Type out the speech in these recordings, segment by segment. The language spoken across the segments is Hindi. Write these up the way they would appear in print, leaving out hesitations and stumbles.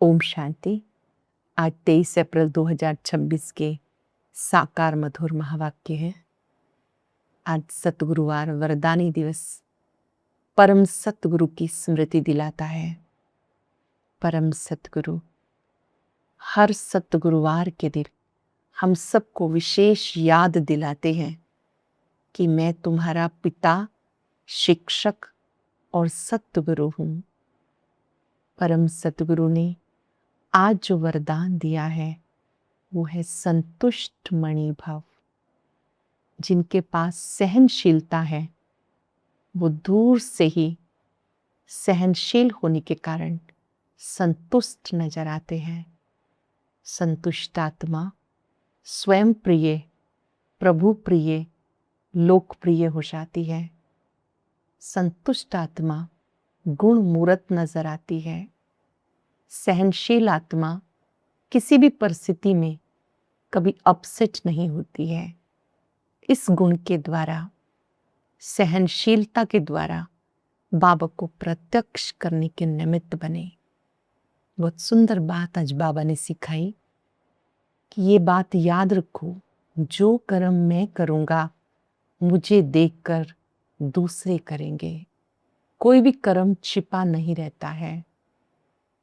ओम शांति। आज 23 अप्रैल 2026 के साकार मधुर महावाक्य है। आज सतगुरुवार वरदानी दिवस परम सतगुरु की स्मृति दिलाता है। परम सतगुरु हर सतगुरुवार के दिन हम सबको विशेष याद दिलाते हैं कि मैं तुम्हारा पिता, शिक्षक और सतगुरु हूँ। परम सतगुरु ने आज जो वरदान दिया है वो है संतुष्ट मणि भाव। जिनके पास सहनशीलता है वो दूर से ही सहनशील होने के कारण संतुष्ट नजर आते हैं। संतुष्ट आत्मा स्वयं प्रिय, प्रभु प्रिय, लोकप्रिय हो जाती है। संतुष्ट आत्मा गुण मूरत नजर आती है। सहनशील आत्मा किसी भी परिस्थिति में कभी अपसेट नहीं होती है। इस गुण के द्वारा, सहनशीलता के द्वारा बाबा को प्रत्यक्ष करने के निमित्त बने। बहुत सुंदर बात आज बाबा ने सिखाई कि ये बात याद रखो, जो कर्म मैं करूंगा मुझे देखकर दूसरे करेंगे। कोई भी कर्म छिपा नहीं रहता है।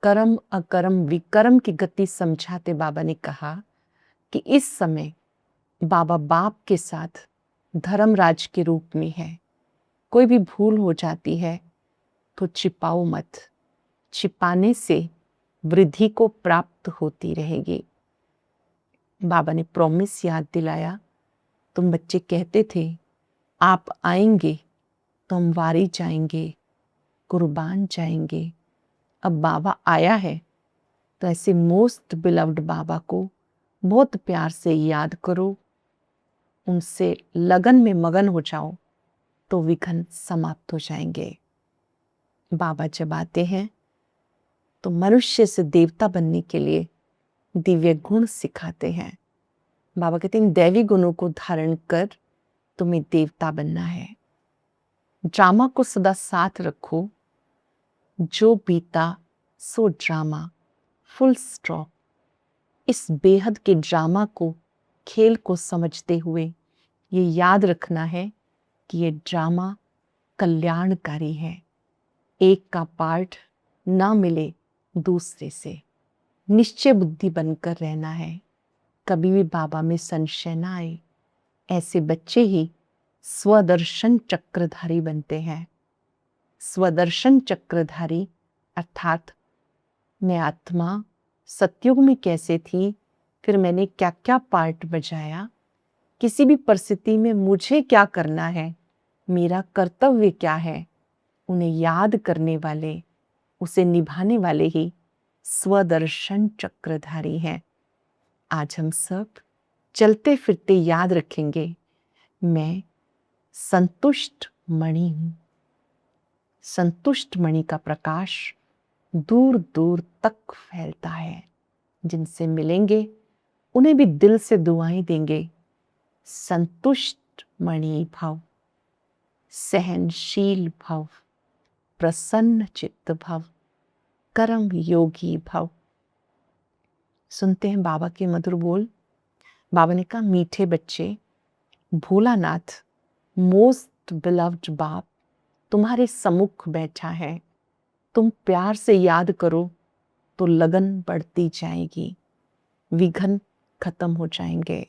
कर्म अकर्म विकर्म की गति समझाते बाबा ने कहा कि इस समय बाबा बाप के साथ धर्मराज के रूप में है। कोई भी भूल हो जाती है तो छिपाओ मत। छिपाने से वृद्धि को प्राप्त होती रहेगी। बाबा ने प्रॉमिस याद दिलाया। तुम बच्चे कहते थे आप आएंगे तो हम वारी जाएंगे, कुर्बान जाएंगे। अब बाबा आया है तो ऐसे मोस्ट बिलव्ड बाबा को बहुत प्यार से याद करो, उनसे लगन में मगन हो जाओ तो विघ्न समाप्त हो जाएंगे। बाबा जब आते हैं तो मनुष्य से देवता बनने के लिए दिव्य गुण सिखाते हैं। बाबा कहते हैं दैवी गुणों को धारण कर तुम्हें देवता बनना है। ड्रामा को सदा साथ रखो, जो बीता सो ड्रामा, फुल स्टॉप। इस बेहद के ड्रामा को, खेल को समझते हुए ये याद रखना है कि ये ड्रामा कल्याणकारी है। एक का पार्ट ना मिले दूसरे से। निश्चय बुद्धि बनकर रहना है। कभी भी बाबा में संशय ना आए। ऐसे बच्चे ही स्वदर्शन चक्रधारी बनते हैं। स्वदर्शन चक्रधारी अर्थात मैं आत्मा सतयुग में कैसे थी, फिर मैंने क्या क्या पार्ट बजाया, किसी भी परिस्थिति में मुझे क्या करना है, मेरा कर्तव्य क्या है, उन्हें याद करने वाले, उसे निभाने वाले ही स्वदर्शन चक्रधारी हैं। आज हम सब चलते फिरते याद रखेंगे मैं संतुष्ट मणि हूं। संतुष्ट मणि का प्रकाश दूर दूर तक फैलता है। जिनसे मिलेंगे उन्हें भी दिल से दुआएं देंगे। संतुष्ट मणि भाव, सहनशील भाव, प्रसन्न चित्त भाव, कर्म योगी भाव। सुनते हैं बाबा के मधुर बोल। बाबा ने कहा मीठे बच्चे, भोलानाथ मोस्ट बिलव्ड बाप तुम्हारे सम्मुख बैठा है। तुम प्यार से याद करो तो लगन बढ़ती जाएगी, विघ्न खत्म हो जाएंगे।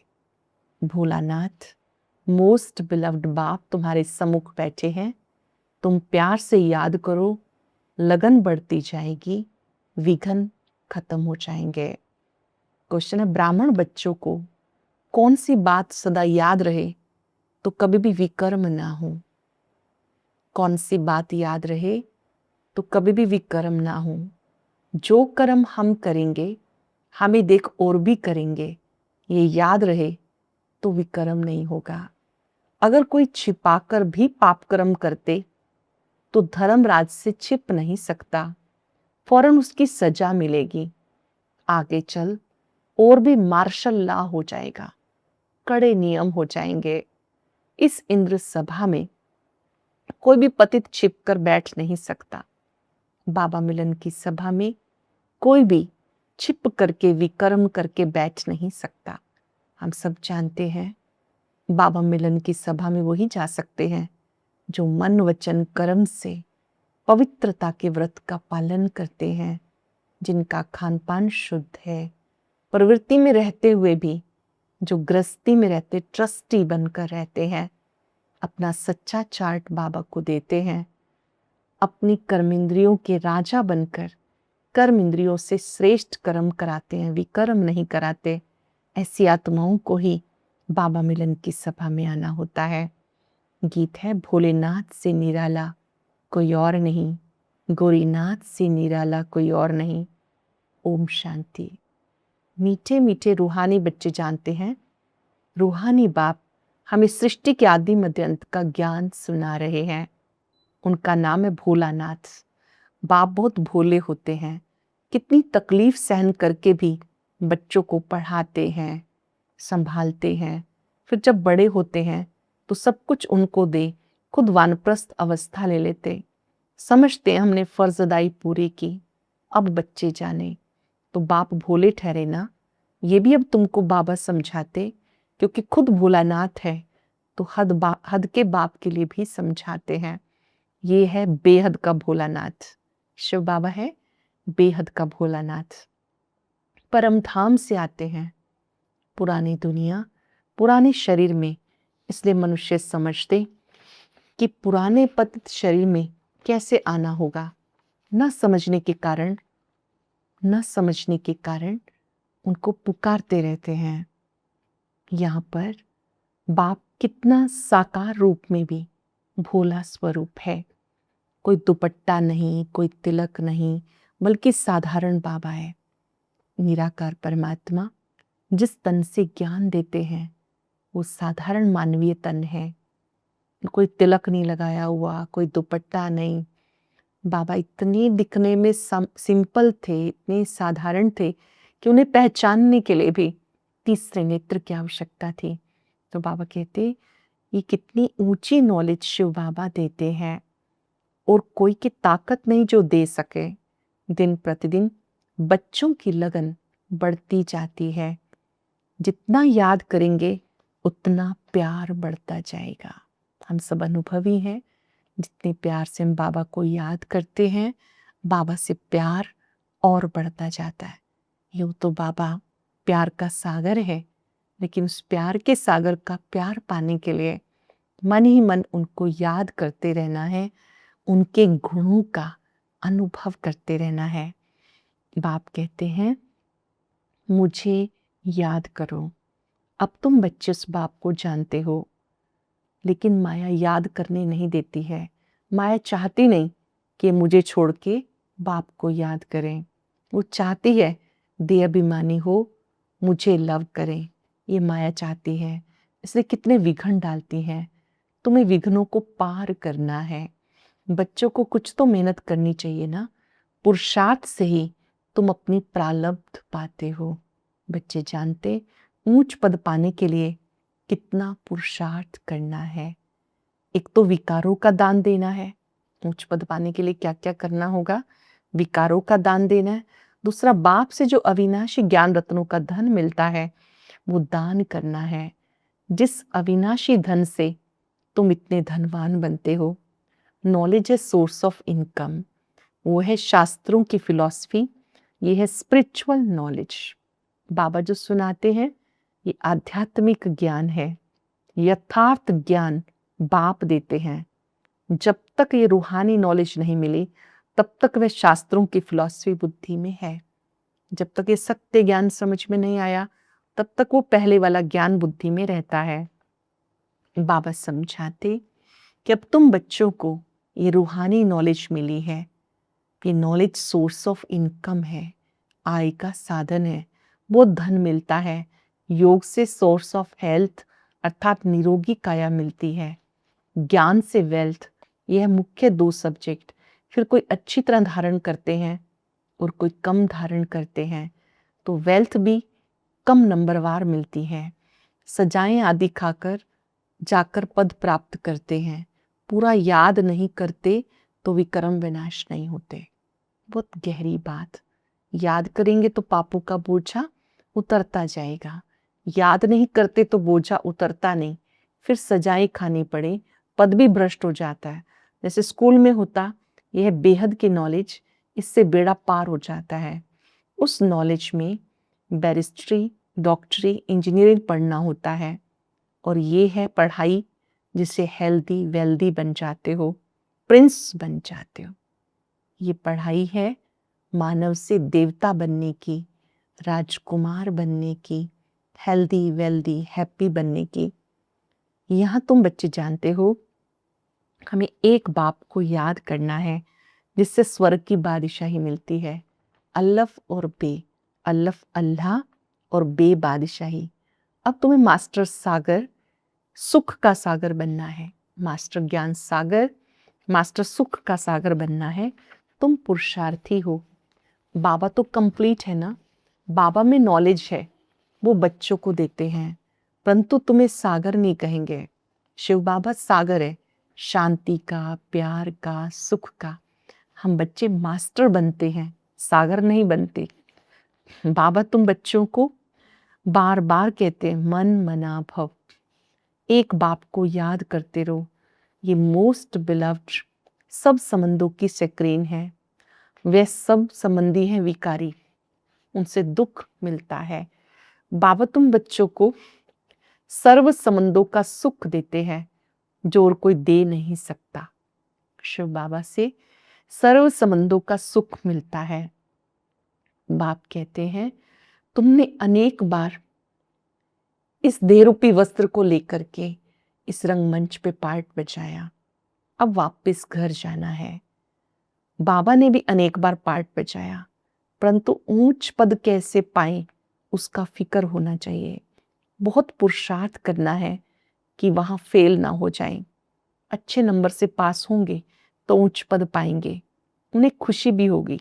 भोलानाथ मोस्ट बिलव्ड बाप तुम्हारे सम्मुख बैठे हैं। तुम प्यार से याद करो, लगन बढ़ती जाएगी, विघ्न खत्म हो जाएंगे। क्वेश्चन है, ब्राह्मण बच्चों को कौन सी बात सदा याद रहे तो कभी भी विकर्म ना हो? कौन सी बात याद रहे तो कभी भी विकर्म ना हो? जो कर्म हम करेंगे हमें देख और भी करेंगे, ये याद रहे तो विकर्म नहीं होगा। अगर कोई छिपाकर भी पाप कर्म करते तो धर्मराज से छिप नहीं सकता, फौरन उसकी सजा मिलेगी। आगे चल और भी मार्शल लॉ हो जाएगा, कड़े नियम हो जाएंगे। इस इंद्र सभा में कोई भी पतित छिपकर बैठ नहीं सकता। बाबा मिलन की सभा में कोई भी छिप करके विकर्म करके बैठ नहीं सकता। हम सब जानते हैं बाबा मिलन की सभा में वही जा सकते हैं जो मन वचन कर्म से पवित्रता के व्रत का पालन करते हैं, जिनका खान पान शुद्ध है, प्रवृत्ति में रहते हुए भी जो गृहस्थी में रहते ट्रस्टी बनकर रहते हैं, अपना सच्चा चार्ट बाबा को देते हैं, अपनी कर्मेंद्रियों के राजा बनकर कर्म इंद्रियों से श्रेष्ठ कर्म कराते हैं, विकर्म नहीं कराते। ऐसी आत्माओं को ही बाबा मिलन की सभा में आना होता है। गीत है भोलेनाथ से निराला कोई और नहीं, गौरीनाथ से निराला कोई और नहीं। ओम शांति। मीठे मीठे रूहानी बच्चे जानते हैं, रूहानी बाप हमें सृष्टि के आदि मध्य अंत का ज्ञान सुना रहे हैं। उनका नाम है भोलानाथ। बाप बहुत भोले होते हैं, कितनी तकलीफ सहन करके भी बच्चों को पढ़ाते हैं, संभालते हैं। फिर जब बड़े होते हैं तो सब कुछ उनको दे खुद वानप्रस्थ अवस्था ले लेते। समझते हैं हमने फर्ज अदाई पूरी की, अब बच्चे जाने। तो बाप भोले ठहरे ना, ये भी अब तुमको बाबा समझाते, क्योंकि खुद भोलानाथ है तो हद के बाप के लिए भी समझाते हैं। ये है बेहद का भोलानाथ। शिव बाबा है बेहद का भोलानाथ। परम धाम से आते हैं, पुरानी दुनिया पुराने शरीर में। इसलिए मनुष्य समझते कि पुराने पतित शरीर में कैसे आना होगा। न समझने के कारण उनको पुकारते रहते हैं। यहाँ पर बाप कितना साकार रूप में भी भोला स्वरूप है। कोई दुपट्टा नहीं, कोई तिलक नहीं, बल्कि साधारण बाबा है। निराकार परमात्मा जिस तन से ज्ञान देते हैं वो साधारण मानवीय तन है। कोई तिलक नहीं लगाया हुआ, कोई दुपट्टा नहीं। बाबा इतने दिखने में सिंपल थे, इतने साधारण थे कि उन्हें पहचानने के लिए भी तीसरे नेत्र की आवश्यकता थी। तो बाबा कहते ये कितनी ऊंची नॉलेज शिव बाबा देते हैं और कोई की ताकत नहीं जो दे सके। दिन प्रतिदिन बच्चों की लगन बढ़ती जाती है। जितना याद करेंगे उतना प्यार बढ़ता जाएगा। हम सब अनुभवी हैं, जितने प्यार से हम बाबा को याद करते हैं, बाबा से प्यार और बढ़ता जाता है। यूं तो बाबा प्यार का सागर है, लेकिन उस प्यार के सागर का प्यार पाने के लिए मन ही मन उनको याद करते रहना है, उनके गुणों का अनुभव करते रहना है। बाप कहते हैं मुझे याद करो। अब तुम बच्चे उस बाप को जानते हो, लेकिन माया याद करने नहीं देती है। माया चाहती नहीं कि मुझे छोड़ के बाप को याद करें। वो चाहती है दे अभिमानी हो, मुझे लव करें। ये माया चाहती है, इसलिए कितने विघ्न डालती है। तुम्हें विघ्नों को पार करना है। बच्चों को कुछ तो मेहनत करनी चाहिए ना। पुरुषार्थ से ही तुम अपनी प्रारब्ध पाते हो। बच्चे जानते ऊंच पद पाने के लिए कितना पुरुषार्थ करना है। एक तो विकारों का दान देना है। ऊंच पद पाने के लिए क्या क्या करना होगा? विकारों का दान देना है। दूसरा, बाप से जो अविनाशी ज्ञान रत्नों का धन मिलता है वो दान करना है। जिस अविनाशी धन से तुम इतने धनवान बनते हो। नॉलेज है सोर्स ऑफ इनकम, वो है शास्त्रों की फिलॉसफी, ये है स्पिरिचुअल नॉलेज। बाबा जो सुनाते हैं ये आध्यात्मिक ज्ञान है, यथार्थ ज्ञान बाप देते हैं। जब तक ये रूहानी नॉलेज नहीं मिली तब तक वह शास्त्रों की फिलॉसफी बुद्धि में है। जब तक ये सत्य ज्ञान समझ में नहीं आया तब तक वो पहले वाला ज्ञान बुद्धि में रहता है। बाबा समझाते कि अब तुम बच्चों को ये रूहानी नॉलेज मिली है, ये नॉलेज सोर्स ऑफ इनकम है, आय का साधन है, वो धन मिलता है। योग से सोर्स ऑफ हेल्थ अर्थात निरोगी काया मिलती है। ज्ञान से वेल्थ, यह मुख्य दो सब्जेक्ट। फिर कोई अच्छी तरह धारण करते हैं और कोई कम धारण करते हैं तो वेल्थ भी कम नंबरवार मिलती है। सजाएं आदि खाकर जाकर पद प्राप्त करते हैं, पूरा याद नहीं करते तो विक्रम विनाश नहीं होते। बहुत गहरी बात। याद करेंगे तो पापों का बोझा उतरता जाएगा, याद नहीं करते तो बोझा उतरता नहीं, फिर सजाएं खानी पड़े, पद भी भ्रष्ट हो जाता है। जैसे स्कूल में होता, यह बेहद की नॉलेज, इससे बेड़ा पार हो जाता है। उस नॉलेज में बैरिस्ट्री, डॉक्टरी, इंजीनियरिंग पढ़ना होता है, और ये है पढ़ाई जिससे हेल्दी वेल्दी बन जाते हो, प्रिंस बन जाते हो। ये पढ़ाई है मानव से देवता बनने की, राजकुमार बनने की, हेल्दी वेल्दी हैप्पी बनने की। यहाँ तुम बच्चे जानते हो, हमें एक बाप को याद करना है जिससे स्वर्ग की बादशाही मिलती है। अल्लफ और बे, अल्लफ अल्लाह और बे बादशाही। अब तुम्हें मास्टर सागर, सुख का सागर बनना है, मास्टर ज्ञान सागर, मास्टर सुख का सागर बनना है। तुम पुरुषार्थी हो। बाबा तो कंप्लीट है ना, बाबा में नॉलेज है, वो बच्चों को देते हैं, परंतु तुम्हें सागर नहीं कहेंगे। शिव बाबा सागर है, शांति का, प्यार का, सुख का। हम बच्चे मास्टर बनते हैं, सागर नहीं बनते। बाबा तुम बच्चों को बार बार कहते हैं, मन मना भव, एक बाप को याद करते रहो। ये मोस्ट बिलव्ड सब संबंधों की स्क्रीन है। वे सब संबंधी हैं विकारी, उनसे दुख मिलता है। बाबा तुम बच्चों को सर्व संबंधों का सुख देते हैं जो और कोई दे नहीं सकता। शिव बाबा से सर्व संबंधों का सुख मिलता है। बाप कहते हैं, तुमने अनेक बार इस देहरूपी वस्त्र को लेकर के इस रंगमंच पे पार्ट बजाया, अब वापस घर जाना है। बाबा ने भी अनेक बार पार्ट बजाया, परंतु ऊंच पद कैसे पाए उसका फिक्र होना चाहिए। बहुत पुरुषार्थ करना है कि वहां फेल ना हो जाए। अच्छे नंबर से पास होंगे तो ऊंच पद पाएंगे, उन्हें खुशी भी होगी।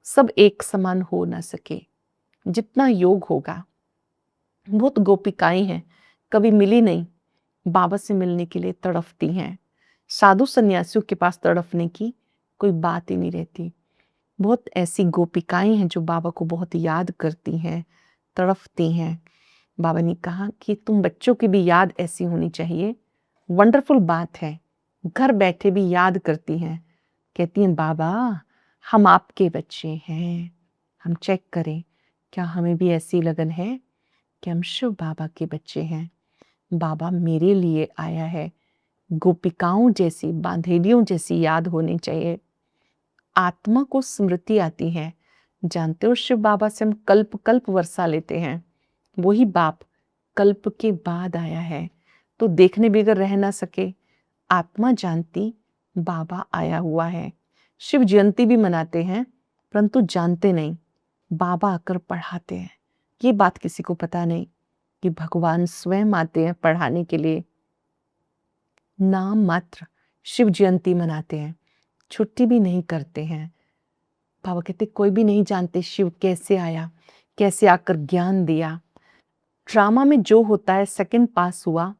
सब एक समान हो ना सके, जितना योग होगा। बहुत गोपिकाएं हैं, कभी मिली नहीं, बाबा से मिलने के लिए तड़फती हैं। साधु सन्यासियों के पास तड़फने की कोई बात ही नहीं रहती। बहुत ऐसी गोपिकाएं हैं जो बाबा को बहुत याद करती हैं, तड़फती हैं। बाबा ने कहा कि तुम बच्चों की भी याद ऐसी होनी चाहिए। वंडरफुल बात है, घर बैठे भी याद करती हैं, कहती हैं बाबा हम आपके बच्चे हैं। हम चेक करें क्या हमें भी ऐसी लगन है कि हम शिव बाबा के बच्चे हैं। बाबा मेरे लिए आया है। गोपिकाओं जैसी, बांधेलियों जैसी याद होनी चाहिए। आत्मा को स्मृति आती है। जानते हो शिव बाबा से हम कल्प कल्प वर्षा लेते हैं, वही बाप कल्प के बाद आया है, तो देखने बगैर रह ना सके। आत्मा जानती बाबा आया हुआ है। शिव जयंती भी मनाते हैं, परंतु जानते नहीं बाबा आकर पढ़ाते हैं। ये बात किसी को पता नहीं कि भगवान स्वयं आते हैं पढ़ाने के लिए। नाम मात्र शिव जयंती मनाते हैं, छुट्टी भी नहीं करते हैं। बाबा कहते कोई भी नहीं जानते शिव कैसे आया, कैसे आकर ज्ञान दिया। ड्रामा में जो होता है सेकंड पास हुआ,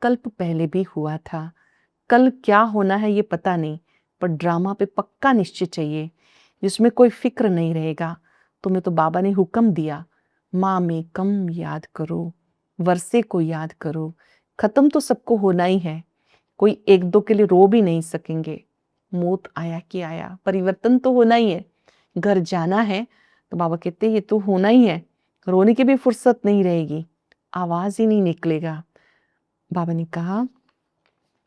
कल्प पहले भी हुआ था। कल क्या होना है ये पता नहीं, पर ड्रामा पे पक्का निश्चय चाहिए जिसमें कोई फिक्र नहीं रहेगा। तुम्हें तो बाबा ने हुक्म दिया, माँ में कम याद करो, वर्षे को याद करो। खत्म तो सबको होना ही है, कोई एक दो के लिए रो भी नहीं सकेंगे। मौत आया कि आया, परिवर्तन तो होना ही है। घर जाना है तो बाबा कहते ये तो होना ही है, रोने की भी फुर्सत नहीं रहेगी, आवाज ही नहीं निकलेगा। बाबा ने कहा,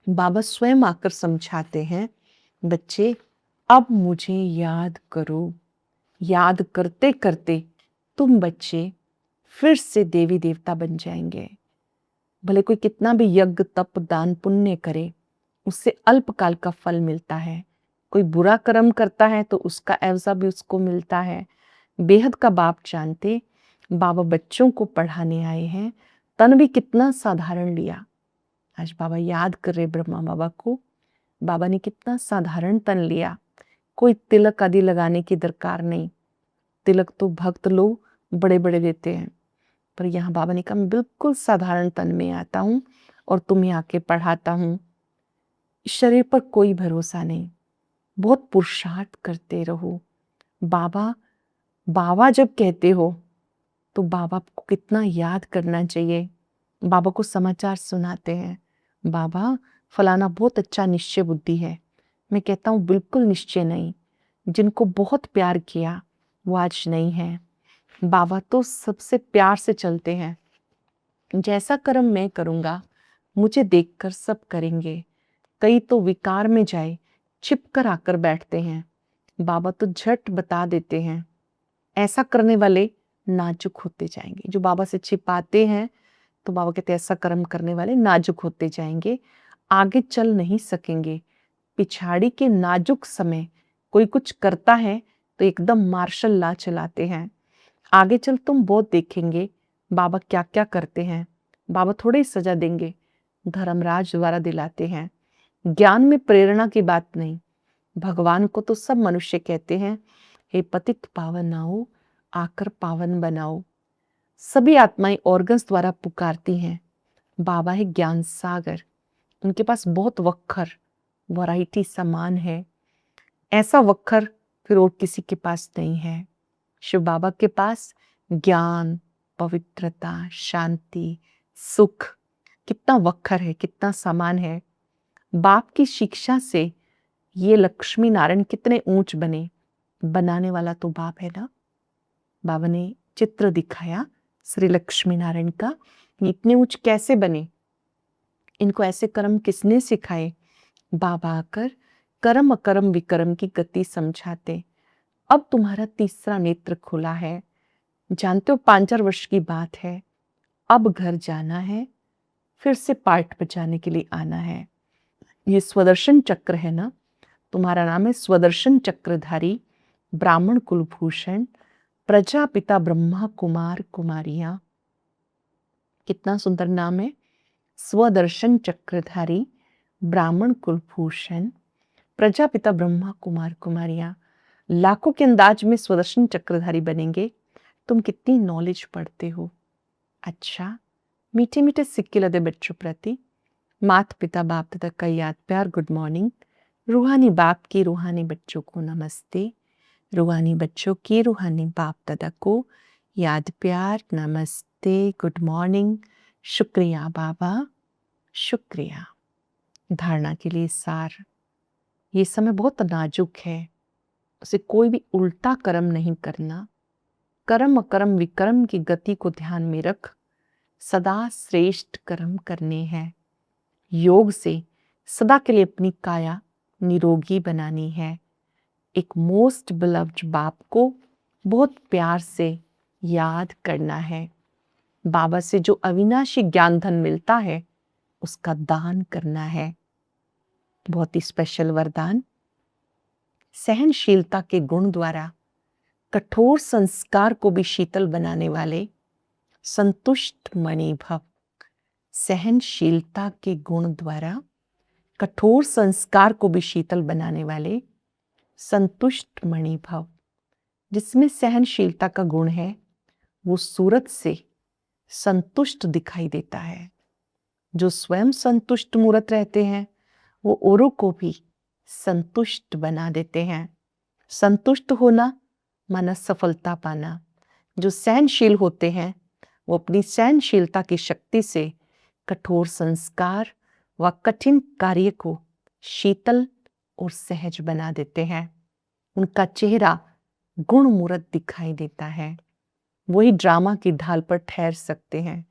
बाबा स्वयं आकर समझाते हैं, बच्चे अब मुझे याद करो। याद करते करते तुम बच्चे फिर से देवी देवता बन जाएंगे। भले कोई कितना भी यज्ञ तप दान पुण्य करे, उससे अल्पकाल का फल मिलता है। कोई बुरा कर्म करता है तो उसका एवजा भी उसको मिलता है। बेहद का बाप जानते, बाबा बच्चों को पढ़ाने आए हैं। तन भी कितना साधारण लिया। आज बाबा याद कर रहे ब्रह्मा बाबा को, बाबा ने कितना साधारण तन लिया। कोई तिलक आदि लगाने की दरकार नहीं। तिलक तो भक्त लोग बड़े बड़े लेते हैं, पर यहाँ बाबा ने कहा मैं बिल्कुल साधारण तन में आता हूँ और तुम्हें आके पढ़ाता हूँ। शरीर पर कोई भरोसा नहीं, बहुत पुरुषार्थ करते रहो। बाबा बाबा जब कहते हो तो बाबा को कितना याद करना चाहिए। बाबा को समाचार सुनाते हैं, बाबा फलाना बहुत अच्छा निश्चय बुद्धि है। मैं कहता हूँ बिल्कुल निश्चय नहीं, जिनको बहुत प्यार किया वो आज नहीं है। बाबा तो सबसे प्यार से चलते हैं, जैसा कर्म मैं करूँगा मुझे देखकर सब करेंगे। कई तो विकार में जाए छिप कर आकर बैठते हैं, बाबा तो झट बता देते हैं। ऐसा करने वाले नाजुक होते जाएंगे। जो बाबा से छिपाते हैं तो बाबा कहते हैं ऐसा कर्म करने वाले नाजुक होते जाएंगे, आगे चल नहीं सकेंगे। पिछाड़ी के नाजुक समय कोई कुछ करता है तो एकदम मार्शल लॉ चलाते हैं। आगे चल तुम बहुत देखेंगे बाबा क्या क्या करते हैं। बाबा थोड़े ही सजा देंगे, धर्मराज द्वारा दिलाते हैं। ज्ञान में प्रेरणा की बात नहीं, भगवान को तो सब मनुष्य कहते हैं, हे पतित पावन आओ आकर पावन बनाओ। सभी आत्माएं ऑर्गन्स द्वारा पुकारती हैं। बाबा है ज्ञान सागर, उनके पास बहुत वक्खर वैरायटी सामान है। ऐसा वक्खर फिर और किसी के पास नहीं है। शिव बाबा के पास ज्ञान, पवित्रता, शांति, सुख, कितना वक्खर है, कितना सामान है। बाप की शिक्षा से ये लक्ष्मी नारायण कितने ऊंच बने, बनाने वाला तो बाप है ना। बाबा ने चित्र दिखाया श्री लक्ष्मी नारायण का, इतने ऊंच कैसे बने, इनको ऐसे कर्म किसने सिखाए। बाबा आकर कर्म अकर्म विकर्म की गति समझाते। अब तुम्हारा तीसरा नेत्र खुला है, जानते हो 5-4 वर्ष की बात है। अब घर जाना है, फिर से पाठ बजाने के लिए आना है। ये स्वदर्शन चक्र है ना, तुम्हारा नाम है स्वदर्शन चक्रधारी ब्राह्मण कुलभूषण प्रजापिता ब्रह्मा कुमार कुमारियां। कितना सुंदर नाम है, स्वदर्शन चक्रधारी ब्राह्मण कुलभूषण प्रजापिता ब्रह्मा कुमार कुमारियां। लाखों के अंदाज में स्वदर्शन चक्रधारी बनेंगे। तुम कितनी नॉलेज पढ़ते हो। अच्छा, मीठे मीठे सिक्के लदे बच्चों प्रति माता पिता बाप दादा का याद प्यार गुड मॉर्निंग। रूहानी बाप की रूहानी बच्चों को नमस्ते, रूहानी बच्चों की रूहानी बाप दादा को याद प्यार नमस्ते गुड मॉर्निंग। शुक्रिया बाबा, शुक्रिया। धारणा के लिए सार, ये समय बहुत नाजुक है, उसे कोई भी उल्टा कर्म नहीं करना। कर्म अकर्म विकर्म की गति को ध्यान में रख सदा श्रेष्ठ कर्म करने हैं। योग से सदा के लिए अपनी काया निरोगी बनानी है। एक मोस्ट बिलव्ड बाप को बहुत प्यार से याद करना है। बाबा से जो अविनाशी ज्ञान धन मिलता है उसका दान करना है। बहुत ही स्पेशल वरदान, सहनशीलता के गुण द्वारा कठोर संस्कार को भी शीतल बनाने वाले संतुष्ट मणि भव। सहनशीलता के गुण द्वारा कठोर संस्कार को भी शीतल बनाने वाले संतुष्ट मणि भव। जिसमें सहनशीलता का गुण है वो सूरत से संतुष्ट दिखाई देता है। जो स्वयं संतुष्ट मूर्त रहते हैं वो औरों को भी संतुष्ट बना देते हैं। संतुष्ट होना माना सफलता पाना। जो सहनशील होते हैं वो अपनी सहनशीलता की शक्ति से कठोर संस्कार व कठिन कार्य को शीतल और सहज बना देते हैं। उनका चेहरा गुण मूर्त दिखाई देता है। वही ड्रामा की ढाल पर ठहर सकते हैं।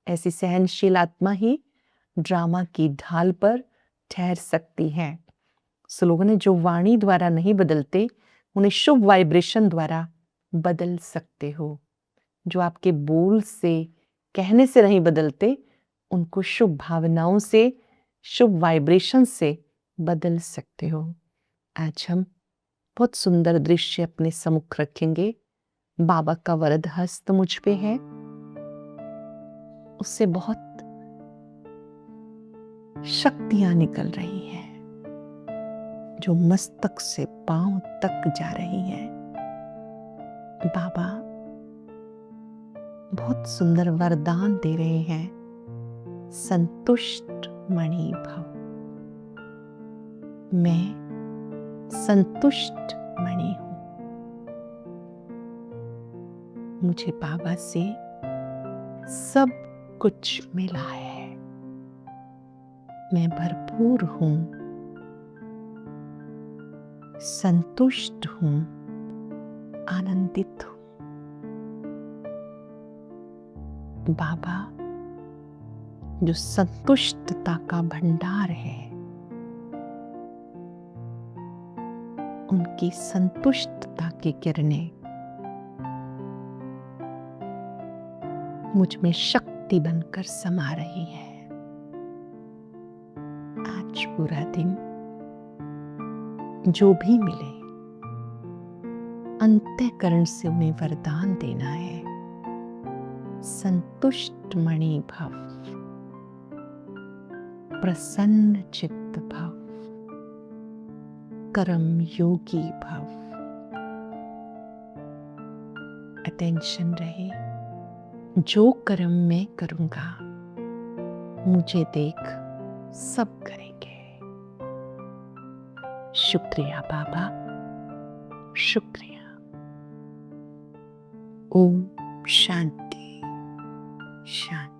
ऐसी सहनशील आत्मा ही ड्रामा की ढाल पर ठहर सकती है। स्लोगन है, जो वाणी द्वारा नहीं बदलते उन्हें शुभ वाइब्रेशन द्वारा बदल सकते हो। जो आपके बोल से कहने से नहीं बदलते उनको शुभ भावनाओं से शुभ वाइब्रेशन से बदल सकते हो। आज हम बहुत सुंदर दृश्य अपने सम्मुख रखेंगे। बाबा का वरद हस्त मुझ पे है, उससे बहुत शक्तियां निकल रही हैं जो मस्तक से पांव तक जा रही हैं। बाबा बहुत सुंदर वरदान दे रहे हैं, संतुष्ट मणि भव। मैं संतुष्ट मणि हूं। मुझे बाबा से सब कुछ मिला है। मैं भरपूर हूं, संतुष्ट हूं, आनंदित हूं। बाबा जो संतुष्टता का भंडार है, उनकी संतुष्टता की किरणें मुझ में शक्ति बनकर समा रही है। आज पूरा दिन जो भी मिले, अंतःकरण से उन्हें वरदान देना है। संतुष्ट मणि भव, प्रसन्न चित्त भव, कर्म योगी भव। अटेंशन रहे, जो कर्म मैं करूंगा मुझे देख सब करेंगे। शुक्रिया बाबा, शुक्रिया। ओम शांति शांति।